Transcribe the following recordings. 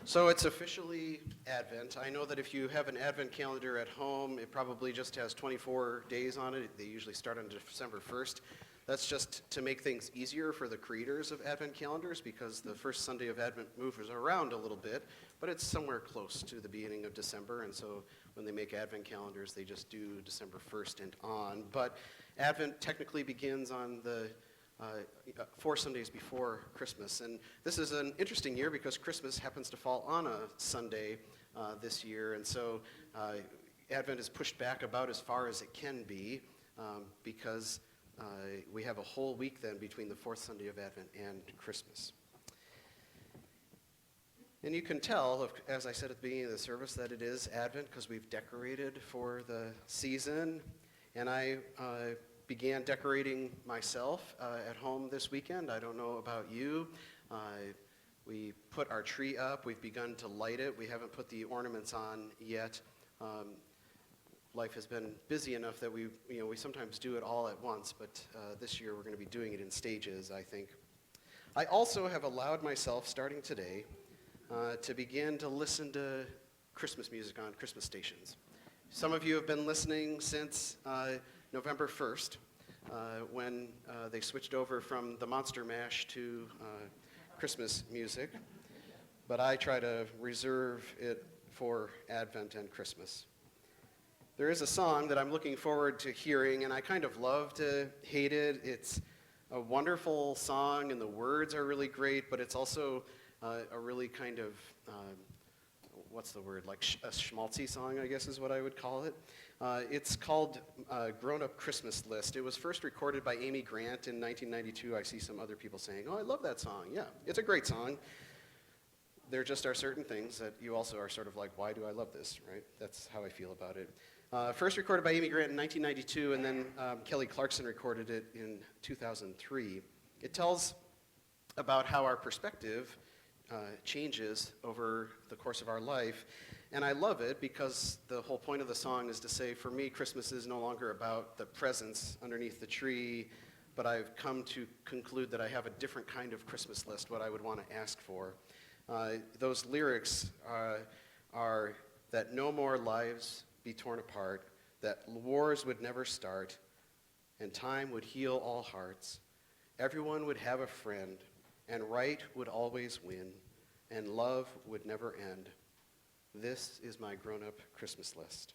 So it's officially Advent. I know that if you have an Advent calendar at home, it probably just has 24 days on it. They usually start on December 1st. That's just to make things easier for the creators of Advent calendars because the first Sunday of Advent moves around a little bit, but it's somewhere close to the beginning of December, and so when they make Advent calendars, they just do December 1st and on. But Advent technically begins on the 4 Sundays before Christmas. And this is an interesting year because Christmas happens to fall on a Sunday this year. And so Advent is pushed back about as far as it can be because we have a whole week then between the 4th Sunday of Advent and Christmas. And you can tell, as I said at the beginning of the service, that it is Advent because we've decorated for the season. And I began decorating myself at home this weekend. I don't know about you. We put our tree up. We've begun to light it. We haven't put the ornaments on yet. Life has been busy enough that we sometimes do it all at once, but this year we're going to be doing it in stages, I think. I also have allowed myself, starting today, to begin to listen to Christmas music on Christmas stations. Some of you have been listening since November 1st, when they switched over from the Monster Mash to Christmas music, but I try to reserve it for Advent and Christmas. There is a song that I'm looking forward to hearing, and I kind of love to hate it. It's a wonderful song, and the words are really great, but it's also a really kind of, what's the word, like a schmaltzy song, I guess is what I would call it. It's called Grown Up Christmas List. It was first recorded by Amy Grant in 1992. I see some other people saying, oh, I love that song. Yeah, it's a great song. There just are certain things that you also are sort of like, why do I love this, right? That's how I feel about it. First recorded by Amy Grant in 1992, and then Kelly Clarkson recorded it in 2003. It tells about how our perspective changes over the course of our life. And I love it because the whole point of the song is to say, for me, Christmas is no longer about the presents underneath the tree, but I've come to conclude that I have a different kind of Christmas list, what I would want to ask for. Those lyrics are that no more lives be torn apart, that wars would never start, and time would heal all hearts. Everyone would have a friend, and right would always win, and love would never end. This is my grown-up Christmas list.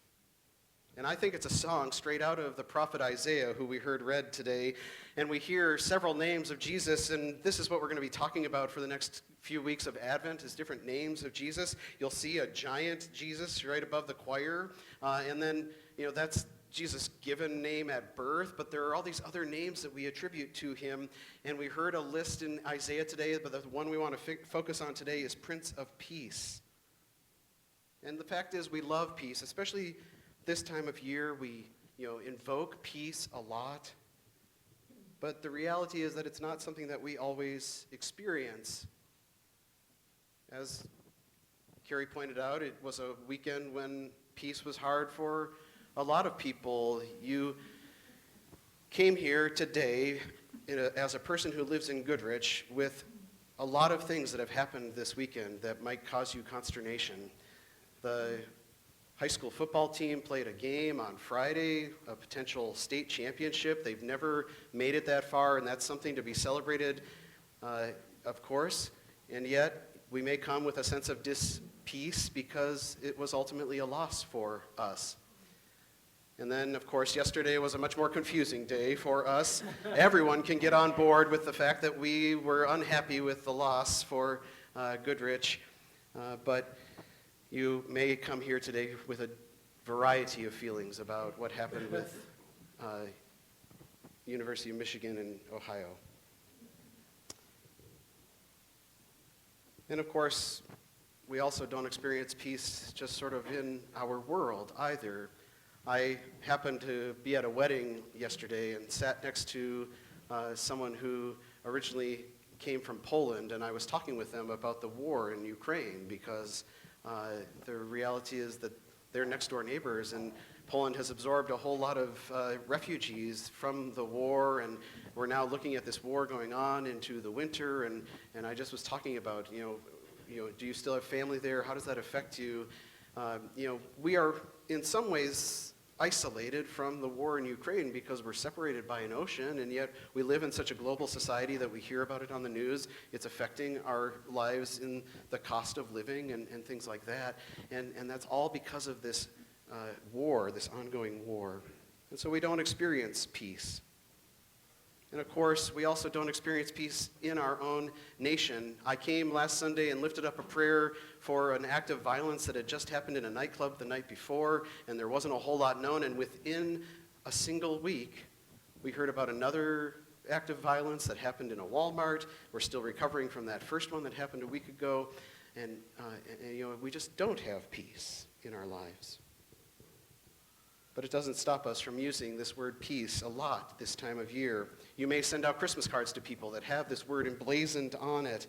And I think it's a song straight out of the prophet Isaiah, who we heard read today. And we hear several names of Jesus, and this is what we're going to be talking about for the next few weeks of Advent, is different names of Jesus. You'll see a giant Jesus right above the choir, and then, that's Jesus' given name at birth, but there are all these other names that we attribute to him. And we heard a list in Isaiah today, but the one we want to focus on today is Prince of Peace. And the fact is, we love peace, especially this time of year. We, invoke peace a lot. But the reality is that it's not something that we always experience. As Carrie pointed out, it was a weekend when peace was hard for a lot of people. You came here today as a person who lives in Goodrich with a lot of things that have happened this weekend that might cause you consternation. The high school football team played a game on Friday, a potential state championship. They've never made it that far, and that's something to be celebrated, of course. And yet, we may come with a sense of dis-peace because it was ultimately a loss for us. And then, of course, yesterday was a much more confusing day for us. Everyone can get on board with the fact that we were unhappy with the loss for Goodrich, but you may come here today with a variety of feelings about what happened with University of Michigan and Ohio. And of course, we also don't experience peace just sort of in our world either. I happened to be at a wedding yesterday and sat next to someone who originally came from Poland, and I was talking with them about the war in Ukraine because the reality is that they're next-door neighbors, and Poland has absorbed a whole lot of refugees from the war, and we're now looking at this war going on into the winter, and I just was talking about, do you still have family there? How does that affect you? We are in some ways isolated from the war in Ukraine because we're separated by an ocean, and yet we live in such a global society that we hear about it on the news. It's affecting our lives in the cost of living and things like that. And that's all because of this war, this ongoing war. And so we don't experience peace. And of course, we also don't experience peace in our own nation. I came last Sunday and lifted up a prayer for an act of violence that had just happened in a nightclub the night before, and there wasn't a whole lot known. And within a single week, we heard about another act of violence that happened in a Walmart. We're still recovering from that first one that happened a week ago. And we just don't have peace in our lives. But it doesn't stop us from using this word peace a lot this time of year. You may send out Christmas cards to people that have this word emblazoned on it.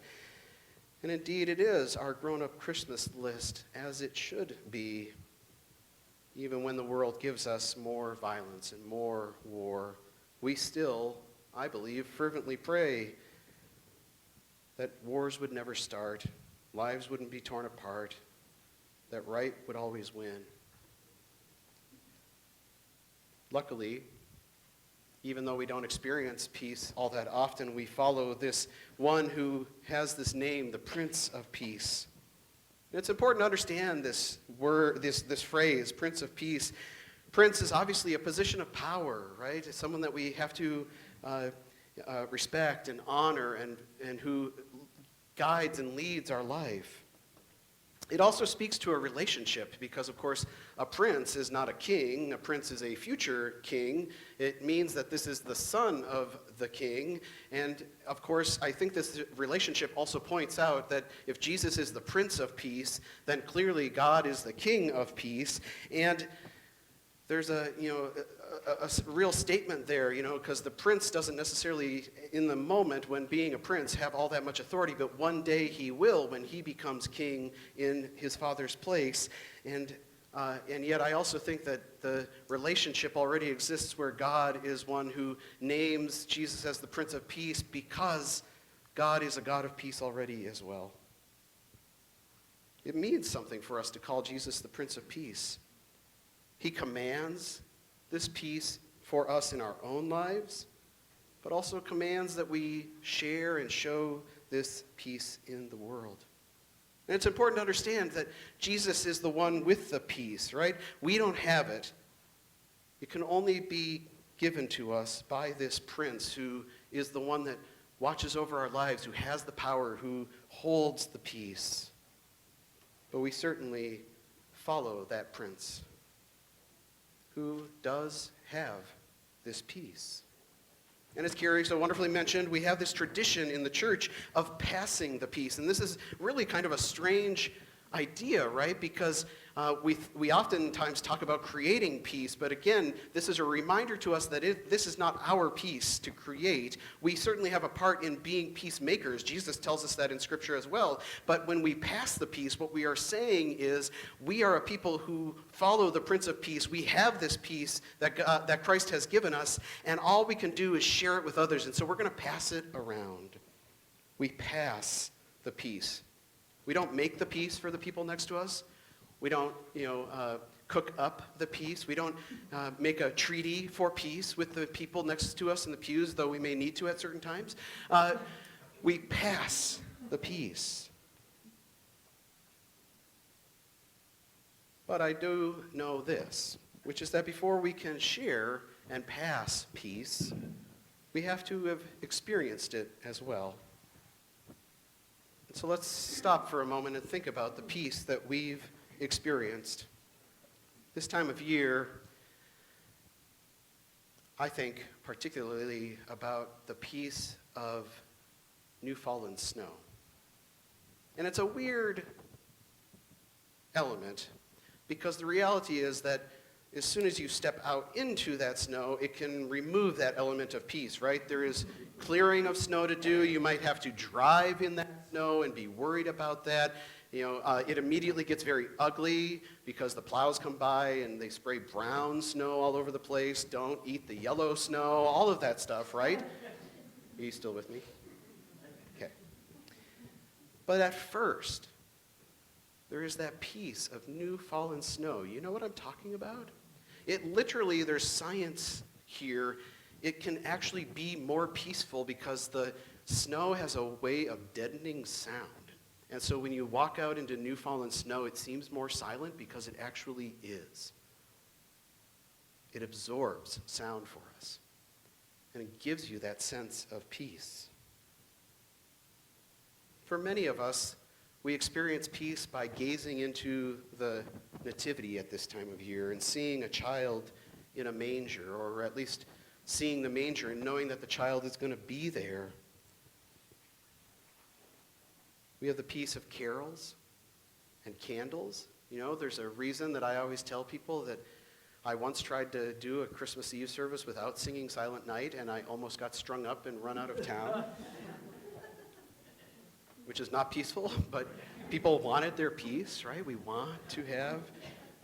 And indeed, it is our grown-up Christmas list, as it should be, even when the world gives us more violence and more war. We still, I believe, fervently pray that wars would never start, lives wouldn't be torn apart, that right would always win. Luckily, even though we don't experience peace all that often, we follow this one who has this name, the Prince of Peace. And it's important to understand this word, this phrase, Prince of Peace. Prince is obviously a position of power, right? It's someone that we have to respect and honor and who guides and leads our life. It also speaks to a relationship because, of course, a prince is not a king. A prince is a future king. It means that this is the son of the king. And, of course, I think this relationship also points out that if Jesus is the Prince of Peace, then clearly God is the King of Peace. And there's a real statement there, because the prince doesn't necessarily, in the moment when being a prince, have all that much authority, but one day he will when he becomes king in his father's place. And yet I also think that the relationship already exists where God is one who names Jesus as the Prince of Peace because God is a God of peace already as well. It means something for us to call Jesus the Prince of Peace. He commands this peace for us in our own lives, but also commands that we share and show this peace in the world. And it's important to understand that Jesus is the one with the peace, right? We don't have it. It can only be given to us by this prince who is the one that watches over our lives, who has the power, who holds the peace. But we certainly follow that prince who does have this peace. And as Carrie so wonderfully mentioned, we have this tradition in the church of passing the peace. And this is really kind of a strange idea, right? Because we oftentimes talk about creating peace, but again, this is a reminder to us that this is not our peace to create. We certainly have a part in being peacemakers. Jesus tells us that in Scripture as well. But when we pass the peace, what we are saying is we are a people who follow the Prince of Peace. We have this peace that Christ has given us, and all we can do is share it with others. And so we're going to pass it around. We pass the peace. We don't make the peace for the people next to us. We don't, cook up the peace. We don't make a treaty for peace with the people next to us in the pews, though we may need to at certain times. We pass the peace. But I do know this, which is that before we can share and pass peace, we have to have experienced it as well. So let's stop for a moment and think about the peace that we've experienced. This time of year, I think particularly about the peace of new fallen snow. And it's a weird element because the reality is that as soon as you step out into that snow, it can remove that element of peace, right? There is clearing of snow to do. You might have to drive in that snow and be worried about that. It immediately gets very ugly because the plows come by and they spray brown snow all over the place. Don't eat the yellow snow, all of that stuff, right? Are you still with me? Okay. But at first, There is that peace of new fallen snow. You know what I'm talking about? It literally, there's science here. It can actually be more peaceful because the snow has a way of deadening sound. And so when you walk out into new fallen snow, it seems more silent because it actually is. It absorbs sound for us. And it gives you that sense of peace. For many of us, we experience peace by gazing into the nativity at this time of year and seeing a child in a manger, or at least seeing the manger and knowing that the child is going to be there. We have the peace of carols and candles. You know, there's a reason that I always tell people that I once tried to do a Christmas Eve service without singing Silent Night, and I almost got strung up and run out of town. Which is not peaceful, but people wanted their peace, right? We want to have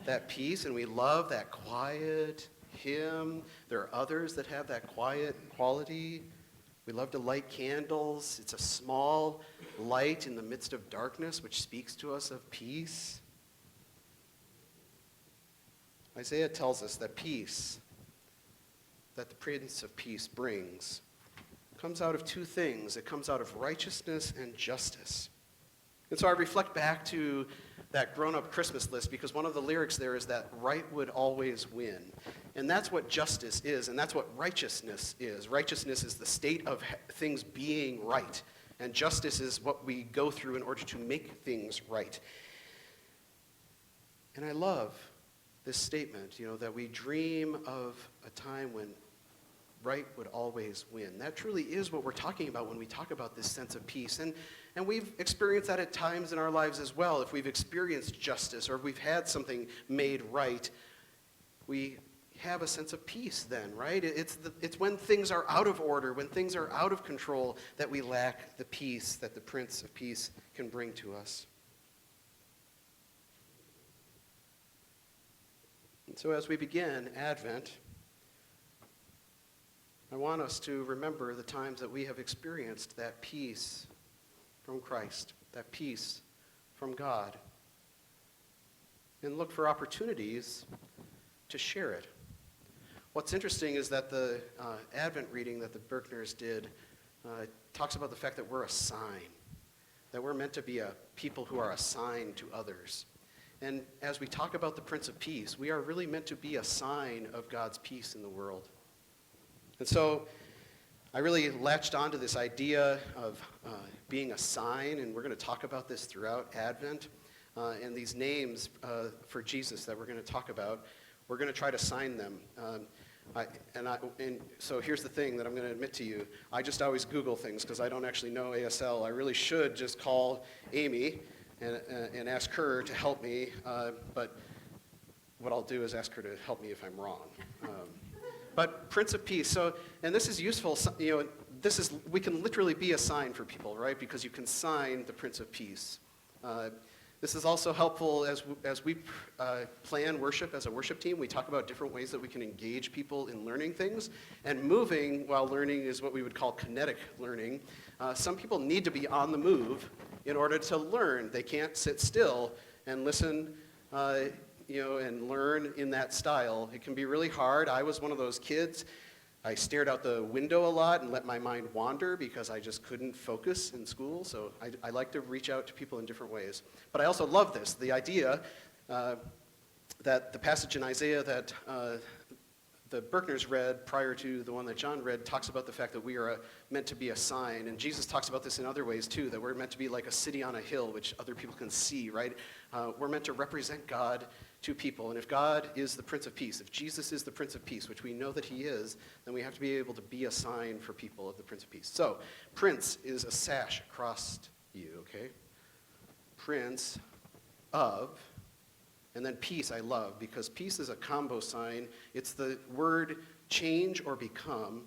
that peace, and we love that quiet hymn. There are others that have that quiet quality. We love to light candles. It's a small light in the midst of darkness, which speaks to us of peace. Isaiah tells us that peace, that the Prince of Peace brings, comes out of two things. It comes out of righteousness and justice. And so I reflect back to that grown-up Christmas list, because one of the lyrics there is that right would always win. And that's what justice is, and that's what righteousness is. Righteousness is the state of things being right, and justice is what we go through in order to make things right. And I love this statement, that we dream of a time when right would always win. That truly is what we're talking about when we talk about this sense of peace. And we've experienced that at times in our lives as well. If we've experienced justice or if we've had something made right, we have a sense of peace then, right? It's when things are out of order, when things are out of control, that we lack the peace that the Prince of Peace can bring to us. And so as we begin Advent, I want us to remember the times that we have experienced that peace from Christ, that peace from God, and look for opportunities to share it. What's interesting is that the Advent reading that the Berkners did talks about the fact that we're a sign, that we're meant to be a people who are a sign to others. And as we talk about the Prince of Peace, we are really meant to be a sign of God's peace in the world. And so I really latched onto this idea of being a sign, and we're going to talk about this throughout Advent. And these names for Jesus that we're going to talk about, we're going to try to sign them. And so here's the thing that I'm going to admit to you. I just always Google things because I don't actually know ASL. I really should just call Amy and ask her to help me. But what I'll do is ask her to help me if I'm wrong. But Prince of Peace, and this is useful, we can literally be a sign for people, right? Because you can sign the Prince of Peace. This is also helpful as we plan worship as a worship team. We talk about different ways that we can engage people in learning things. And moving while learning is what we would call kinetic learning. Some people need to be on the move in order to learn. They can't sit still and listen and learn in that style. It can be really hard. I was one of those kids. I stared out the window a lot and let my mind wander because I just couldn't focus in school. So I like to reach out to people in different ways. But I also love this, the idea that the passage in Isaiah that the Berkners read prior to the one that John read talks about the fact that we are meant to be a sign. And Jesus talks about this in other ways too, that we're meant to be like a city on a hill which other people can see, right? We're meant to represent God to people. And if God is the Prince of Peace, if Jesus is the Prince of Peace, which we know that he is, then we have to be able to be a sign for people of the Prince of Peace. So, Prince is a sash across you, okay? Prince of, and then peace I love, because peace is a combo sign. It's the word change or become,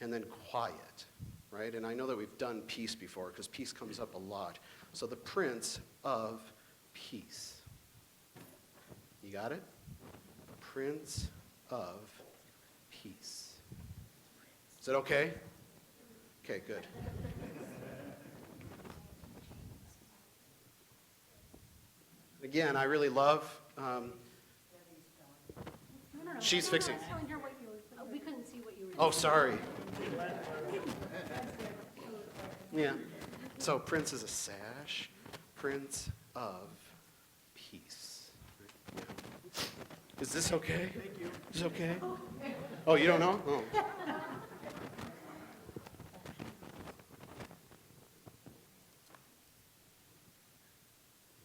and then quiet, right? And I know that we've done peace before, because peace comes up a lot. So the Prince of Peace. You got it? Prince of Peace. Is that okay? Okay, good. again, I really love, she's fixing. We couldn't see what you were doing. Oh, sorry. Yeah. So Prince is a sash. Prince of Peace. Yeah. Is this okay? Thank you. Is this okay? Oh, you don't know? Oh.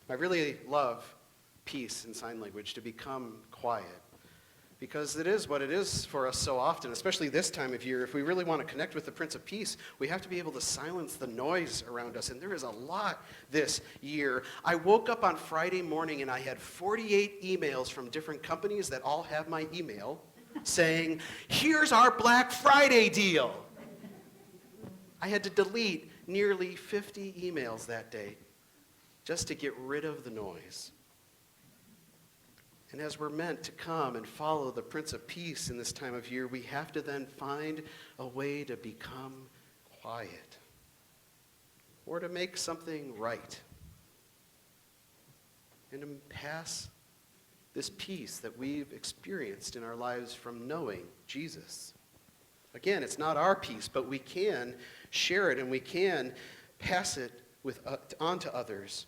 I really love peace in sign language, to become quiet. Because it is what it is for us so often, especially this time of year. If we really want to connect with the Prince of Peace, we have to be able to silence the noise around us. And there is a lot this year. I woke up on Friday morning and I had 48 emails from different companies that all have my email saying, here's our Black Friday deal. I had to delete nearly 50 emails that day just to get rid of the noise. And as we're meant to come and follow the Prince of Peace in this time of year, we have to then find a way to become quiet or to make something right and to pass this peace that we've experienced in our lives from knowing Jesus. Again, it's not our peace, but we can share it and we can pass it on to others.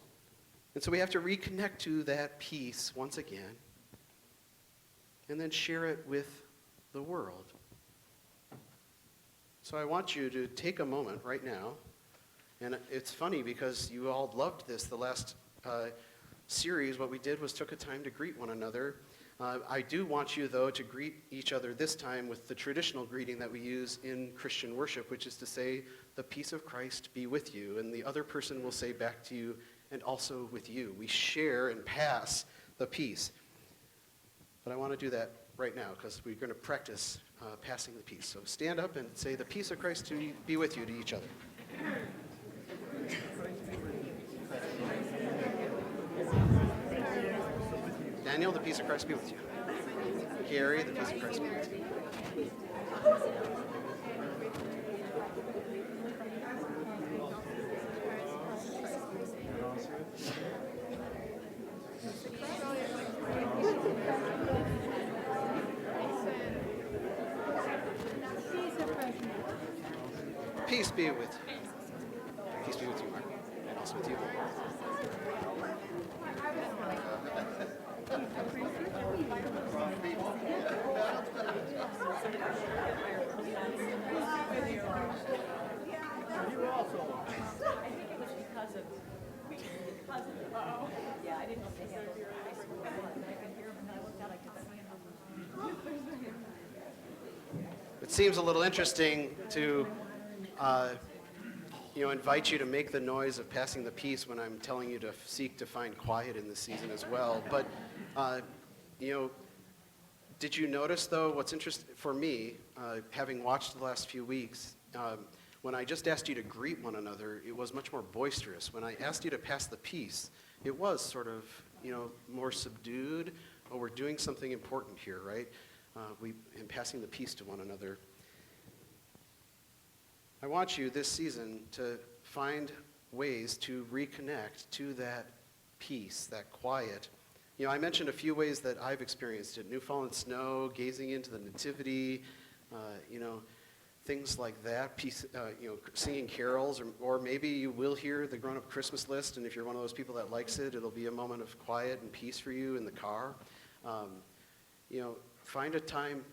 And so we have to reconnect to that peace once again and then share it with the world. So I want you to take a moment right now, and it's funny because you all loved this. The last series, what we did was took a time to greet one another. I do want you, though, to greet each other this time with the traditional greeting that we use in Christian worship, which is to say, the peace of Christ be with you, and the other person will say back to you, and also with you. We share and pass the peace. But I want to do that right now because we're going to practice passing the peace. So stand up and say, the peace of Christ to be with you, to each other. Daniel, the peace of Christ be with you. Gary, the peace of Christ be with you. Peace be with you. Peace be with you, Mark. And also with you. It seems a little interesting to invite you to make the noise of passing the peace when I'm telling you to seek to find quiet in this season as well. But, did you notice, though, what's interesting for me, having watched the last few weeks, when I just asked you to greet one another, it was much more boisterous. When I asked you to pass the peace, it was sort of, more subdued. Oh, we're doing something important here, right? In passing the peace to one another. I want you this season to find ways to reconnect to that peace, that quiet. I mentioned a few ways that I've experienced it. New fallen snow, gazing into the nativity, things like that. Peace, singing carols, or maybe you will hear the grown-up Christmas list, and if you're one of those people that likes it, it'll be a moment of quiet and peace for you in the car. Find a time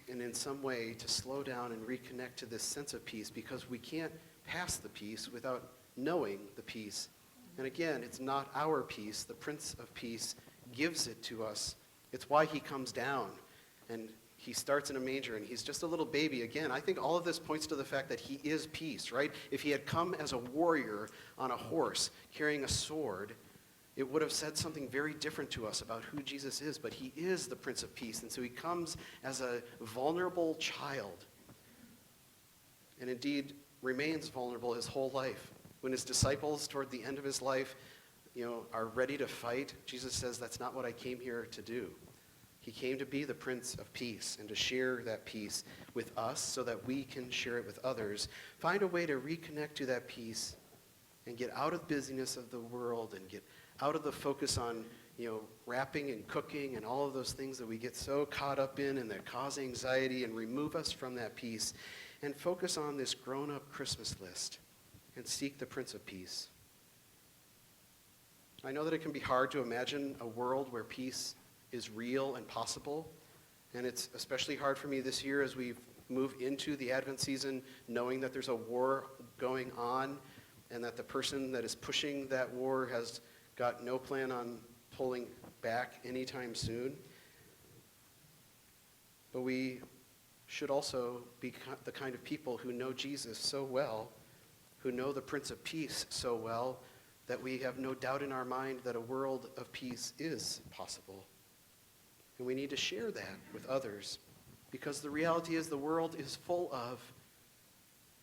and in some way to slow down and reconnect to this sense of peace, because we can't pass the peace without knowing the peace. And again, it's not our peace. The Prince of Peace gives it to us. It's why he comes down and he starts in a manger and he's just a little baby. Again, I think all of this points to the fact that he is peace, right? If he had come as a warrior on a horse carrying a sword, it would have said something very different to us about who Jesus is, but he is the Prince of Peace, and so he comes as a vulnerable child, and indeed remains vulnerable his whole life. When his disciples, toward the end of his life, are ready to fight, Jesus says, that's not what I came here to do. He came to be the Prince of Peace and to share that peace with us so that we can share it with others. Find a way to reconnect to that peace and get out of the busyness of the world and get out of the focus on wrapping and cooking and all of those things that we get so caught up in and that cause anxiety, and remove us from that peace and focus on this grown-up Christmas list and seek the Prince of Peace. I know that it can be hard to imagine a world where peace is real and possible, and it's especially hard for me this year as we move into the Advent season, knowing that there's a war going on and that the person that is pushing that war has got no plan on pulling back anytime soon. But we should also be the kind of people who know Jesus so well, who know the Prince of Peace so well, that we have no doubt in our mind that a world of peace is possible. And we need to share that with others, because the reality is the world is full of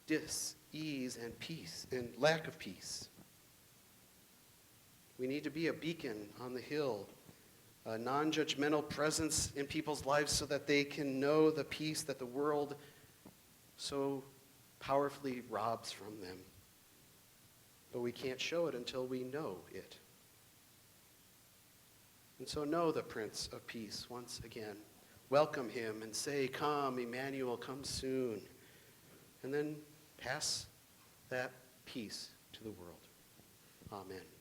dis-ease and peace and lack of peace. We need to be a beacon on the hill, a non-judgmental presence in people's lives so that they can know the peace that the world so powerfully robs from them. But we can't show it until we know it. And so know the Prince of Peace once again. Welcome him and say, "Come, Emmanuel, come soon." And then pass that peace to the world. Amen.